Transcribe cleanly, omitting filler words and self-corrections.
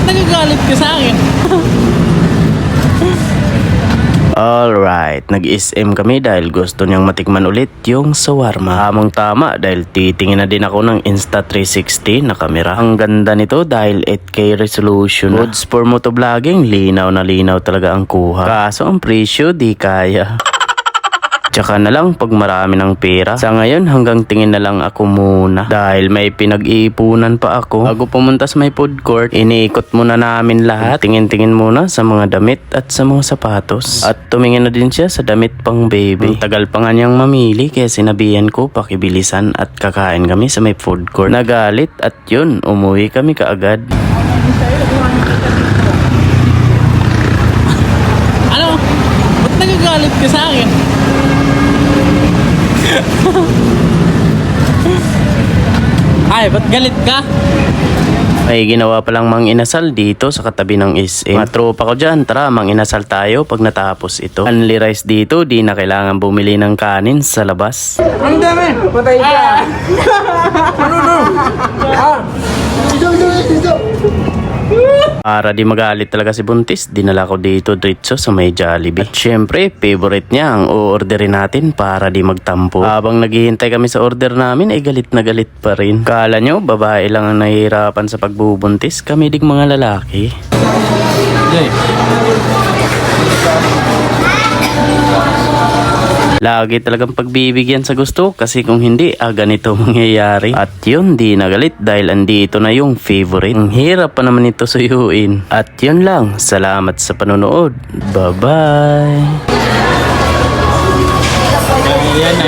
nagagalit ka sa akin? Alright, nag-SM kami dahil gusto niyang matikman ulit yung shawarma. Tamang tama dahil titingin na din ako ng Insta360 na kamera. Ang ganda nito dahil 8K resolution. Goods for motovlogging, linaw na linaw talaga ang kuha. Kaso ang presyo di kaya. Tsaka na lang pag marami ng pera. Sa ngayon hanggang tingin na lang ako muna dahil may pinag-iipunan pa ako. Bago pumunta sa may food court, iniikot muna namin lahat. Tingin-tingin muna sa mga damit at sa mga sapatos. At tumingin na din siya sa damit pang baby. Ang tagal pa nga niyang mamili kaya sinabihan ko pakibilisan at kakain kami sa may food court. Nagalit at yun, umuwi kami kaagad. Ano? Ba't nagagalit ka sa akin? Ay, ba't galit ka? May ginawa palang mang inasal dito sa katabi ng SM. Mga tropa ko dyan, tara mang inasal tayo pag natapos ito. Only rice dito, di na kailangan bumili ng kanin sa labas. Ang dami! Patay ka! Ano? Para di magalit talaga si Buntis, dinala ko dito diretso sa may Jollibee. At syempre, favorite niya ang o-orderin natin para di magtampo. Habang naghihintay kami sa order namin, ay galit na galit pa rin. Kala nyo, babae lang ang nahihirapan sa pagbubuntis, kami dig mga lalaki. Lagi talagang pagbibigyan sa gusto kasi kung hindi, ganito mangyayari. At yun, di nagalit dahil andito na yung favorite. Ang hirap pa naman ito suyuin. At yun lang, salamat sa panonood. Bye-bye! Yan na